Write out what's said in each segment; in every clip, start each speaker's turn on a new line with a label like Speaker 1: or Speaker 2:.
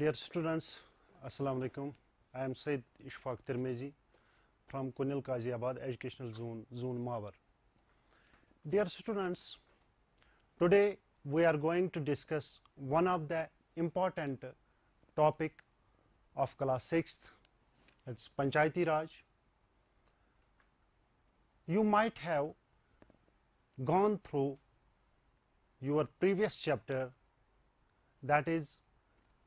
Speaker 1: Dear students, Assalamu alaikum. I am Said Ishfaq Tirmizi from Kunil Qaziabad Educational Zone Mawar. Dear students, today we are going to discuss one of the important topic of class 6th. It's Panchayati Raj. You might have gone through your previous chapter, that is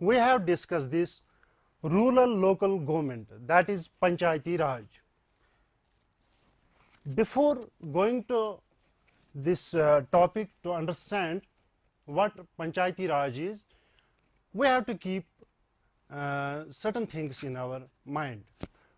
Speaker 1: we have discussed this rural local government, that is Panchayati Raj. Before going to this topic, to understand what Panchayati Raj is, we have to keep certain things in our mind.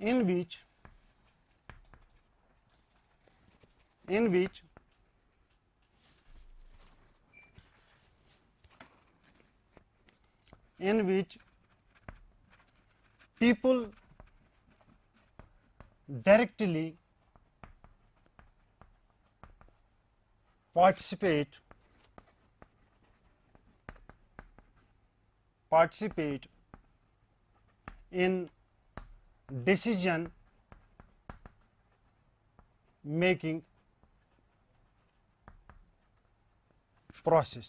Speaker 1: in which people directly participate in decision making process.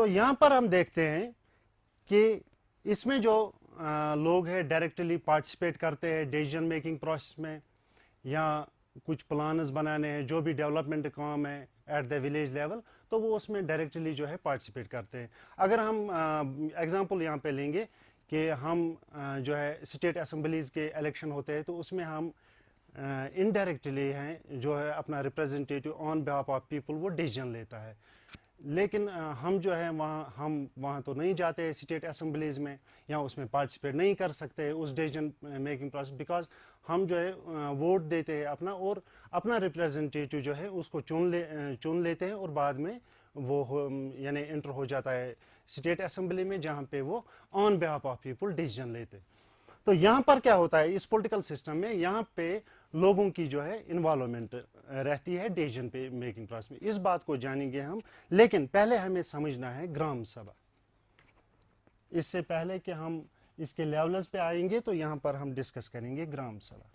Speaker 1: تو یہاں پر ہم دیکھتے ہیں کہ اس میں جو لوگ ہیں ڈائریکٹلی پارٹیسپیٹ کرتے ہیں ڈیسیژن میکنگ پروسیس میں، یا کچھ پلانز بنانے ہیں، جو بھی ڈیولپمنٹ کام ہے ایٹ دا ولیج لیول، تو وہ اس میں ڈائریکٹلی جو ہے پارٹیسپیٹ کرتے ہیں. اگر ہم ایگزامپل یہاں پہ لیں گے کہ ہم جو ہے اسٹیٹ اسمبلیز کے الیکشن ہوتے ہیں، تو اس میں ہم انڈائریکٹلی ہیں جو ہے اپنا representative on behalf of people وہ ڈیسیژن لیتا ہے. لیکن ہم جو ہے وہاں تو نہیں جاتے اسٹیٹ اسمبلیز میں، یا اس میں پارٹیسپیٹ نہیں کر سکتے اس ڈیسیژن میکنگ پروسیس، بیکاز ہم جو ہے ووٹ دیتے ہیں اپنا، اور اپنا ریپرزنٹیٹیو جو ہے اس کو چن لیتے ہیں، اور بعد میں وہ یعنی انٹر ہو جاتا ہے اسٹیٹ اسمبلی میں، جہاں پہ وہ آن بہاف آف پیپل ڈیسیژن لیتے. تو یہاں پر کیا ہوتا ہے اس پولیٹیکل سسٹم میں، یہاں پہ لوگوں کی جو ہے انوالومنٹ رہتی ہے ڈیسیژن پہ میکنگ پروسیس میں. اس بات کو جانیں گے ہم، لیکن پہلے ہمیں سمجھنا ہے گرام سبھا. اس سے پہلے کہ ہم اس کے لیولز پہ آئیں گے تو یہاں پر ہم ڈسکس کریں گے gram Sabha.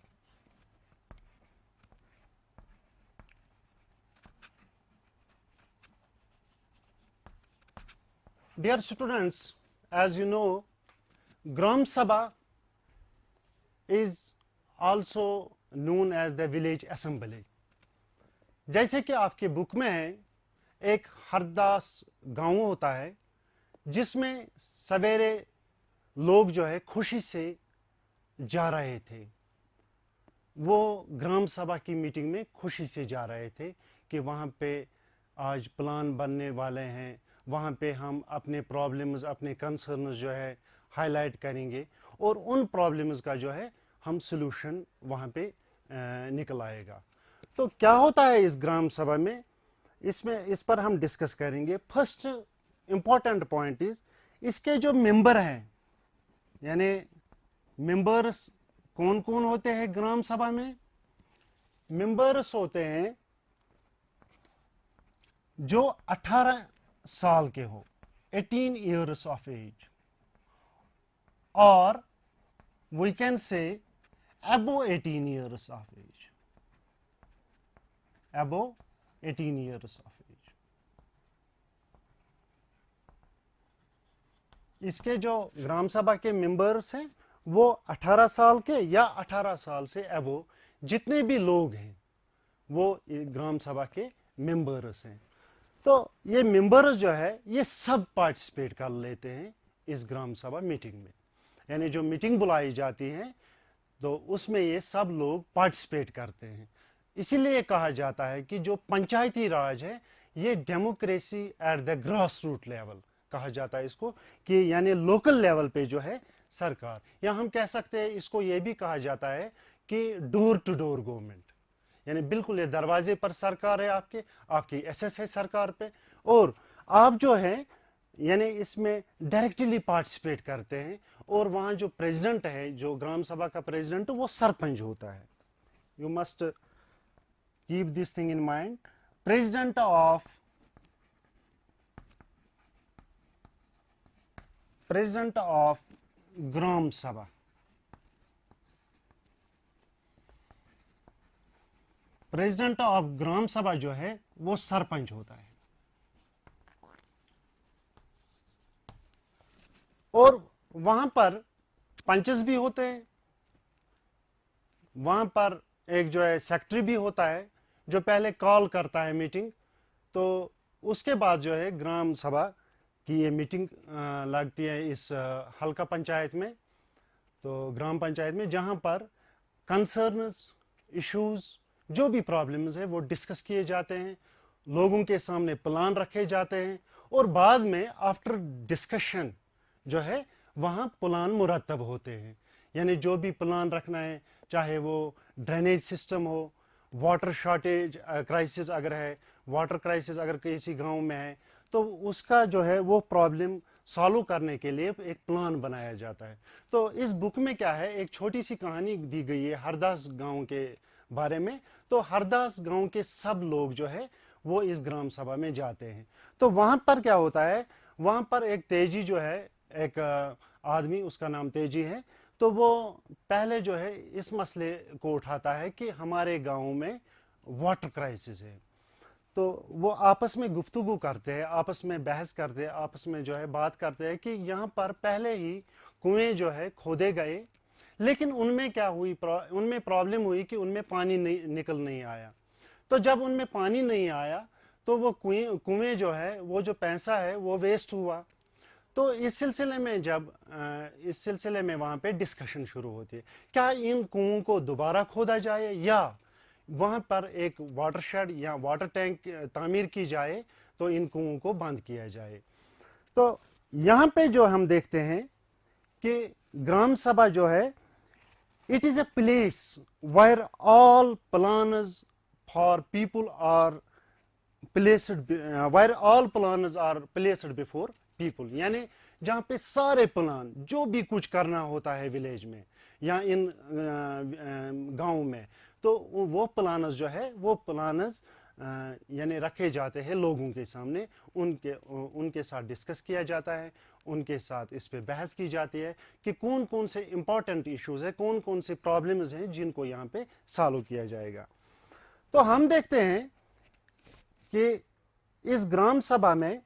Speaker 1: Dear students, as you know, Gram Sabha is also known as the village assembly. جیسے کہ آپ کے بک میں ہے، ایک ہرداس گاؤں ہوتا ہے جس میں سویرے لوگ جو ہے خوشی سے جا رہے تھے، وہ گرام سبھا کی میٹنگ میں خوشی سے جا رہے تھے کہ وہاں پہ آج پلان بننے والے ہیں، وہاں پہ ہم اپنے پرابلمز، اپنے کنسرنز جو ہے ہائی لائٹ کریں گے، اور ان پرابلمز کا جو ہے ہم سلوشن وہاں پہ نکل آئے گا. تو کیا ہوتا ہے اس گرام سبھا میں، اس پر ہم ڈسکس کریں گے. فرسٹ امپورٹنٹ پوائنٹ از اس کے جو ممبر ہیں، یعنی ممبرس کون کون ہوتے ہیں گرام سبھا میں. ممبرس ہوتے ہیں جو 18 سال کے ہو، 18 ایئرس آف ایج، اور وی کین سے above 18 years of age, above 18 years of age. اس کے جو گرام سبھا کے ممبرس ہیں وہ 18 سال کے یا 18 سال سے ابو جتنے بھی لوگ ہیں وہ گرام سبھا کے ممبرس ہیں. تو یہ ممبرس جو ہے یہ سب پارٹیسپیٹ کر لیتے ہیں اس گرام سبھا میٹنگ میں، یعنی جو میٹنگ بلائی جاتی ہے تو اس میں یہ سب لوگ پارٹیسپیٹ کرتے ہیں. اسی لیے کہا جاتا ہے کہ جو پنچایتی راج ہے یہ democracy at the grass root level کہا جاتا ہے اس کو، کہ یعنی لوکل لیول پہ جو ہے سرکار، یا ہم کہہ سکتے ہیں اس کو یہ بھی کہا جاتا ہے کہ ڈور ٹو ڈور گورنمنٹ، یعنی بالکل یہ دروازے پر سرکار ہے آپ کی ایس ایس ہے سرکار پہ، اور آپ جو ہے یعنی اس میں ڈائریکٹلی پارٹیسپیٹ کرتے ہیں. اور وہاں جو پریزیڈنٹ ہے، جو گرام سبھا کا پریزیڈنٹ، وہ سرپنچ ہوتا ہے. You must keep this thing in mind. President of Gram Sabha. President of Gram Sabha جو ہے وہ سرپنچ ہوتا ہے. اور وہاں پر پنچز بھی ہوتے ہیں، وہاں پر ایک جو ہے سیکٹری بھی ہوتا ہے جو پہلے کال کرتا ہے میٹنگ. تو اس کے بعد جو ہے گرام سبھا کی یہ میٹنگ لگتی ہے اس حلقہ پنچایت میں، تو گرام پنچایت میں، جہاں پر کنسرنز، ایشوز، جو بھی پرابلمز ہیں وہ ڈسکس کیے جاتے ہیں، لوگوں کے سامنے پلان رکھے جاتے ہیں، اور بعد میں آفٹر ڈسکشن جو ہے وہاں پلان مرتب ہوتے ہیں. یعنی جو بھی پلان رکھنا ہے، چاہے وہ ڈرینیج سسٹم ہو، واٹر شارٹیج کرائسس اگر ہے، واٹر کرائسس اگر کسی گاؤں میں ہے، تو اس کا جو ہے وہ پرابلم سالو کرنے کے لیے ایک پلان بنایا جاتا ہے. تو اس بک میں کیا ہے، ایک چھوٹی سی کہانی دی گئی ہے ہرداس گاؤں کے بارے میں. تو ہرداس گاؤں کے سب لوگ جو ہے وہ اس گرام سبھا میں جاتے ہیں. تو وہاں پر کیا ہوتا ہے، وہاں پر ایک تیجی جو ہے، ایک آدمی، اس کا نام تیجی ہے، تو وہ پہلے جو ہے اس مسئلے کو اٹھاتا ہے کہ ہمارے گاؤں میں واٹر کرائسس ہے. تو وہ آپس میں گفتگو کرتے ہیں, آپس میں بحث کرتے ہیں, آپس میں جو ہے بات کرتے ہیں کہ یہاں پر پہلے ہی کنویں جو ہے کھودے گئے, لیکن ان میں کیا ہوئی, ان میں پرابلم ہوئی کہ ان میں پانی نکل نہیں آیا. تو جب ان میں پانی نہیں آیا تو وہ کنویں جو ہے, وہ جو پیسہ ہے وہ ویسٹ ہوا. تو اس سلسلے میں وہاں پہ ڈسکشن شروع ہوتی ہے, کیا ان کنوؤں کو دوبارہ کھودا جائے یا وہاں پر ایک واٹر شیڈ یا واٹر ٹینک تعمیر کی جائے تو ان کنوؤں کو بند کیا جائے. تو یہاں پہ جو ہم دیکھتے ہیں کہ گرام سبھا جو ہے, it is a place where all plans for people are placed, where all plans are placed before people, یعنی جہاں پہ سارے پلان جو بھی کچھ کرنا ہوتا ہے ولیج میں یا ان گاؤں میں, تو وہ پلانز جو ہے وہ پلانز یعنی رکھے جاتے ہیں لوگوں کے سامنے, ان کے ساتھ ڈسکس کیا جاتا ہے, ان کے ساتھ اس پہ بحث کی جاتی ہے کہ کون کون سے امپورٹنٹ ایشوز ہیں, کون کون سے پرابلمز ہیں جن کو یہاں پہ سالو کیا جائے گا. تو ہم دیکھتے ہیں کہ اس گرام سبھا میں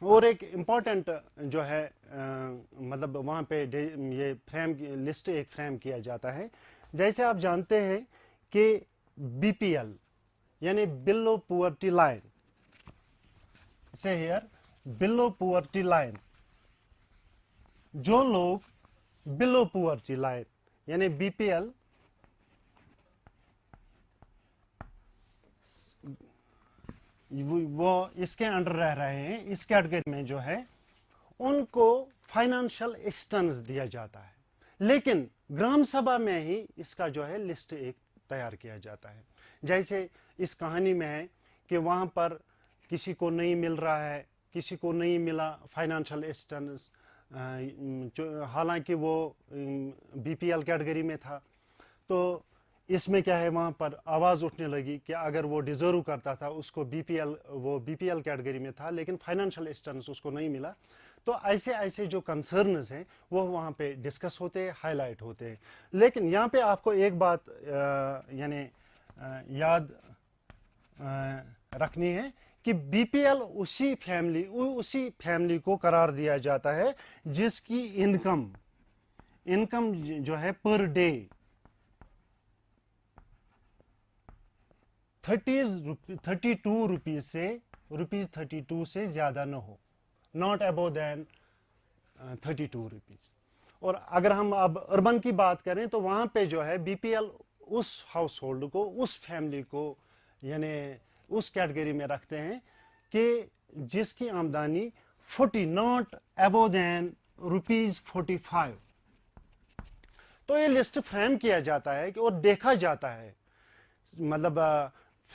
Speaker 1: اور ایک امپورٹنٹ جو ہے مطلب وہاں پہ یہ لسٹ ایک فریم کیا جاتا ہے. جیسے آپ جانتے ہیں کہ بی پی ایل یعنی بلو پورٹی لائن, سے ہیئر بلو پورٹی لائن, جو لوگ بلو پورٹی لائن یعنی بی پی ایل وہ اس کے انڈر رہ رہے ہیں, اس کیٹیگری میں جو ہے ان کو فائنانشل اسسٹنس دیا جاتا ہے. لیکن گرام سبھا میں ہی اس کا جو ہے لسٹ ایک تیار کیا جاتا ہے. جیسے اس کہانی میں ہے کہ وہاں پر کسی کو نہیں مل رہا ہے, کسی کو نہیں ملا فائنانشل اسسٹنس, حالانکہ وہ بی پی ایل کیٹیگری میں تھا. تو اس میں کیا ہے, وہاں پر آواز اٹھنے لگی کہ اگر وہ ڈیزرو کرتا تھا, اس کو بی پی ایل کیٹیگری میں تھا لیکن فائنانشل اسسٹنس اس کو نہیں ملا. تو ایسے جو کنسرنز ہیں وہ وہاں پہ ڈسکس ہوتے ہیں, ہائی لائٹ ہوتے ہیں. لیکن یہاں پہ آپ کو ایک بات یعنی یاد رکھنی ہے کہ بی پی ایل اسی فیملی کو قرار دیا جاتا ہے جس کی انکم جو ہے پر ڈے 32 روپیز سے زیادہ نہ ہو, ناٹ ابو دین 32 روپیز. اور اگر ہم اب اربن کی بات کریں تو وہاں پہ جو ہے بی پی ایل اس ہاؤس ہولڈ کو, اس فیملی کو یعنی اس کیٹیگری میں رکھتے ہیں کہ جس کی آمدنی 40 ناٹ ابو دین ₹45. تو یہ لسٹ فریم کیا جاتا ہے اور دیکھا جاتا ہے, مطلب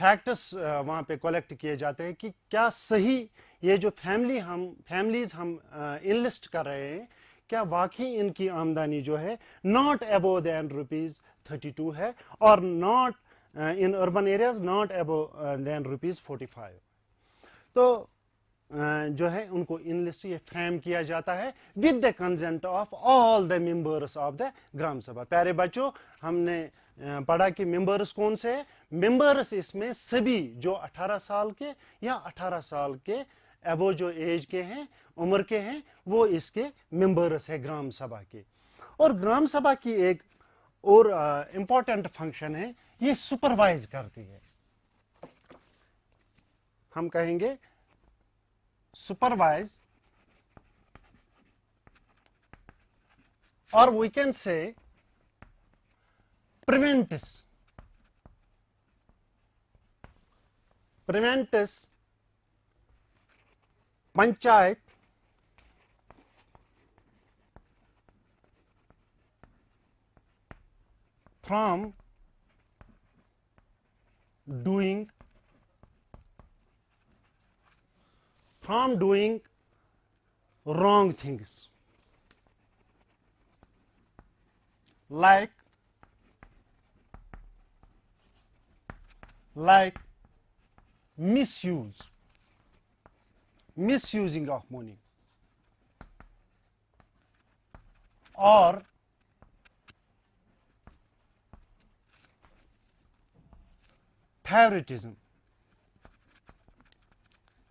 Speaker 1: فیکٹس وہاں پہ کلیکٹ کیے جاتے ہیں کہ کیا صحیح یہ جو فیملیز ہم انلسٹ کر رہے ہیں, کیا واقعی ان کی آمدنی جو ہے ناٹ ابو دین ₹32 ہے, اور not in urban areas not above than ₹45. تو جو ہے ان کو انلسٹ یہ فریم کیا جاتا ہے with the consent of all the members of the gram sabha. پیارے بچوں, ہم نے پڑھا کہ ممبرس کون سے ہیں. ممبرس اس میں سبھی جو 18 سال کے یا 18 سال کے ابو جو ایج کے ہیں, عمر کے ہیں, وہ اس کے ممبرس ہے گرام سبھا کے. اور گرام سبھا کی ایک اور امپورٹنٹ فنکشن ہے, یہ سپروائز کرتی ہے. ہم کہیں گے سپروائز, اور وی کین سے prevents panchayat from doing wrong things, like misusing of money, or favoritism.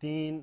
Speaker 1: 3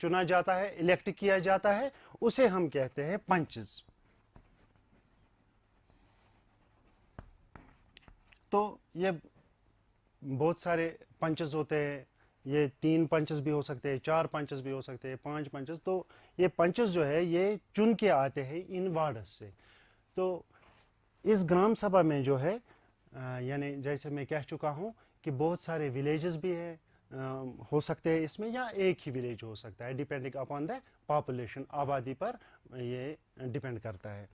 Speaker 1: چنا جاتا ہے, الیکٹ کیا جاتا ہے, اسے ہم کہتے ہیں پنچز. تو یہ بہت سارے پنچز ہوتے ہیں, یہ 3 پنچز بھی ہو سکتے ہیں, 4 پنچز بھی ہو سکتے ہیں, 5 پنچز. تو یہ پنچز جو ہے یہ چن کے آتے ہیں ان وارڈز سے. تو اس گرام سبھا میں جو ہے یعنی جیسے میں کہہ چکا ہوں کہ بہت سارے ولیجز بھی ہیں, ہو سکتے ہیں اس میں, یا ایک ہی ولیج ہو سکتا ہے, ڈیپینڈنگ اپان دا پاپولیشن, آبادی پر یہ ڈیپینڈ کرتا ہے.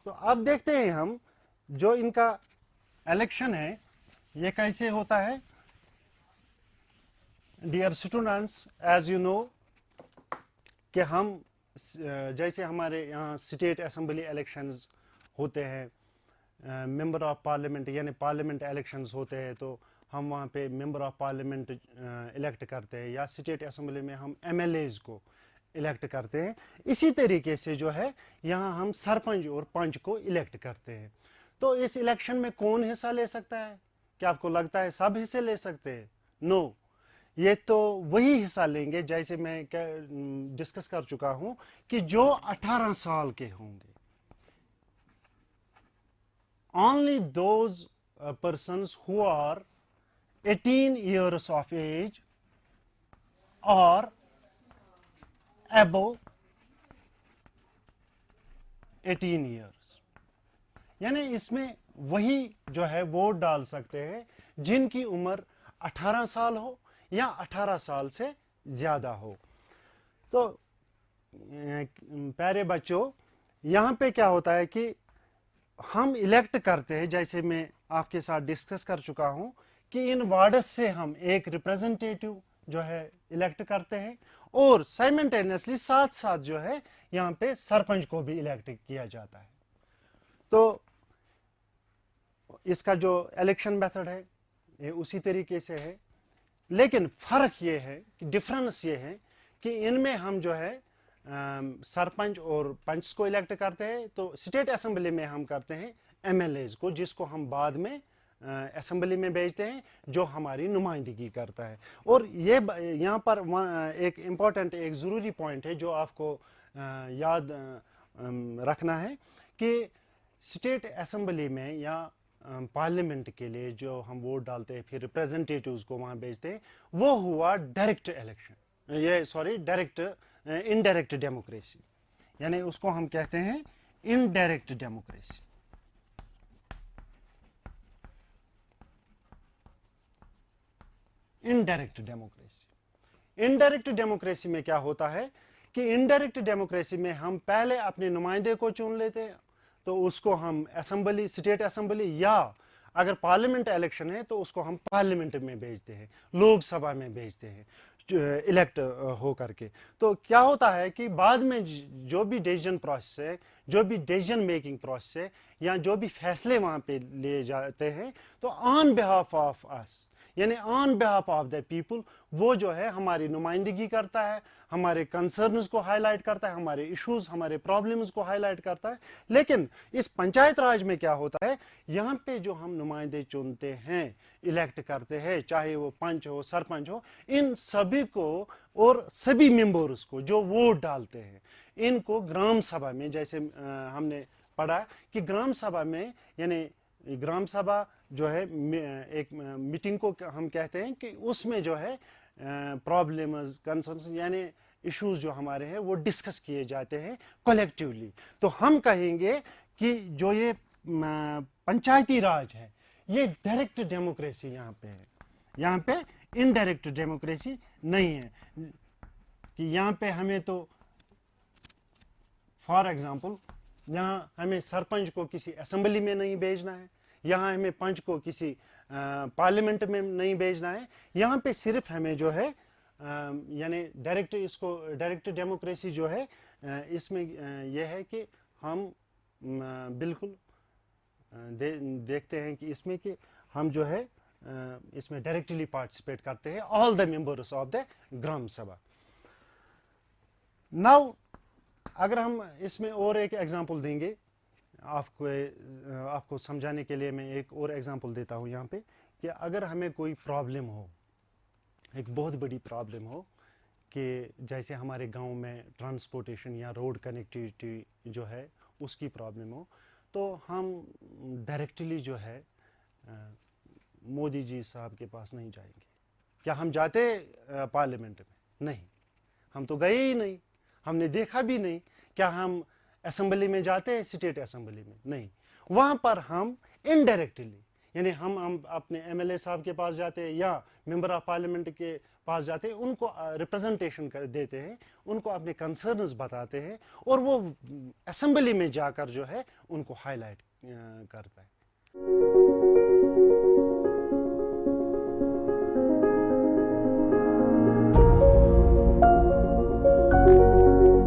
Speaker 1: تو اب دیکھتے ہیں ہم جو ان کا الیکشن ہے یہ کیسے ہوتا ہے. Dear students, as you know کہ ہم جیسے ہمارے یہاں اسٹیٹ اسمبلی الیکشنز ہوتے ہیں, ممبر آف پارلیمنٹ یعنی پارلیمنٹ الیکشنز ہوتے ہیں, تو ہم وہاں پہ ممبر آف پارلیمنٹ الیکٹ کرتے ہیں, یا اسٹیٹ اسمبلی میں ہم ایم ایل ایز کو الیکٹ کرتے ہیں. اسی طریقے سے جو ہے یہاں ہم سرپنچ اور پنچ کو الیکٹ کرتے ہیں. تو اس الیکشن میں کون حصہ لے سکتا ہے؟ کیا آپ کو لگتا ہے سب حصے لے سکتے ہیں؟ نو, یہ تو وہی حصہ لیں گے جیسے میں ڈسکس کر چکا ہوں کہ جو 18 سال کے ہوں گے. Only those persons who are 18 years of age or above 18 years, یعنی اس میں وہی جو ہے ووٹ ڈال سکتے ہیں جن کی عمر 18 سال ہو یا 18 سال سے زیادہ ہو. تو پیارے بچوں, یہاں پہ کیا ہوتا ہے کہ ہم الیکٹ کرتے ہیں, جیسے میں آپ کے ساتھ ڈسکس کر چکا ہوں کہ ان وارڈز سے ہم ایک ریپرزنٹیٹیو جو ہے الیکٹ کرتے ہیں, اور سائمنٹینیسلی ساتھ ساتھ جو ہے یہاں پہ سرپنچ کو بھی الیکٹ کیا جاتا ہے. تو اس کا جو الیکشن میتھڈ ہے یہ اسی طریقے سے ہے, لیکن فرق یہ ہے کہ ڈفرنس یہ ہے کہ ان میں ہم جو ہے سرپنچ اور پنچ کو الیکٹ کرتے ہیں, تو اسٹیٹ اسمبلی میں ہم کرتے ہیں ایم ایل ایز کو, جس کو ہم بعد میں اسمبلی میں بھیجتے ہیں, جو ہماری نمائندگی کرتا ہے. اور یہ یہاں پر ایک امپورٹنٹ, ایک ضروری پوائنٹ ہے جو آپ کو یاد رکھنا ہے کہ اسٹیٹ اسمبلی میں یا پارلیمنٹ کے لیے جو ہم ووٹ ڈالتے ہیں پھر ریپرزنٹیٹیوز کو وہاں بھیجتے ہیں, وہ ہوا direct election, direct indirect democracy, یعنی اس کو ہم کہتے ہیں indirect democracy. Indirect democracy, indirect democracy میں کیا ہوتا ہے کہ انڈائریکٹ ڈیموکریسی میں ہم پہلے اپنے نمائندے کو چن لیتے ہیں, تو اس کو ہم اسمبلی, اسٹیٹ اسمبلی, یا اگر پارلیمنٹ الیکشن ہے تو اس کو ہم پارلیمنٹ میں بھیجتے ہیں, لوک سبھا میں بھیجتے ہیں الیکٹ ہو کر کے. تو کیا ہوتا ہے کہ بعد میں جو بھی ڈیسیجن پروسیس ہے, جو بھی ڈیسیجن میکنگ پروسیس ہے, یا جو بھی فیصلے وہاں پہ لیے جاتے ہیں, تو آن بہاف آف اس, یعنی آن بہاف آف دا پیپل, وہ جو ہے ہماری نمائندگی کرتا ہے, ہمارے کنسرنز کو ہائی لائٹ کرتا ہے, ہمارے ایشوز, ہمارے پرابلمز کو ہائی لائٹ کرتا ہے. لیکن اس پنچایت راج میں کیا ہوتا ہے, یہاں پہ جو ہم نمائندے چنتے ہیں, الیکٹ کرتے ہیں, چاہے وہ پنچ ہو, سرپنچ ہو, ان سبھی کو اور سبھی ممبرز کو جو ووٹ ڈالتے ہیں, ان کو گرام سبھا میں, جیسے ہم نے پڑھا کہ گرام سبھا میں, یعنی گرام سبھا جو ہے ایک میٹنگ کو ہم کہتے ہیں کہ اس میں جو ہے پرابلمز, کنسرنز, یعنی ایشوز جو ہمارے ہیں وہ ڈسکس کیے جاتے ہیں کولیکٹیولی. تو ہم کہیں گے کہ جو یہ پنچایتی راج ہے یہ ڈائریکٹ ڈیموکریسی یہاں پہ ہے, یہاں پہ انڈائریکٹ ڈیموکریسی نہیں ہے. کہ یہاں پہ ہمیں تو فار ایگزامپل یہاں ہمیں سرپنچ کو کسی اسمبلی میں نہیں بھیجنا ہے, یہاں ہمیں پنچ کو کسی پارلیمنٹ میں نہیں بھیجنا ہے, یہاں پہ صرف ہمیں جو ہے یعنی ڈائریکٹ, اس کو ڈائریکٹ ڈیموکریسی جو ہے اس میں یہ ہے کہ ہم بالکل دیکھتے ہیں کہ اس میں کہ ہم جو ہے اس میں ڈائریکٹلی پارٹیسپیٹ کرتے ہیں, all the members of the gram Sabha. Now اگر ہم اس میں اور ایک ایگزامپل دیں گے آپ کو سمجھانے کے لیے, میں ایک اور ایگزامپل دیتا ہوں یہاں پہ, کہ اگر ہمیں کوئی پرابلم ہو, ایک بہت بڑی پرابلم ہو کہ جیسے ہمارے گاؤں میں ٹرانسپورٹیشن یا روڈ کنیکٹیویٹی جو ہے اس کی پرابلم ہو، تو ہم ڈائریکٹلی جو ہے مودی جی صاحب کے پاس نہیں جائیں گے. کیا ہم جاتے پارلیمنٹ میں؟ نہیں، ہم تو گئے ہی نہیں. ہم نے دیکھا بھی نہیں. کیا ہم اسمبلی میں جاتے ہیں؟ اسٹیٹ اسمبلی میں نہیں. وہاں پر ہم انڈائریکٹلی، یعنی ہم اپنے ایم ایل اے صاحب کے پاس جاتے ہیں یا ممبر آف پارلیمنٹ کے پاس جاتے ہیں، ان کو ریپرزنٹیشن دیتے ہیں، ان کو اپنے کنسرنز بتاتے ہیں، اور وہ اسمبلی میں جا کر جو ہے ان کو ہائی لائٹ کرتا ہے.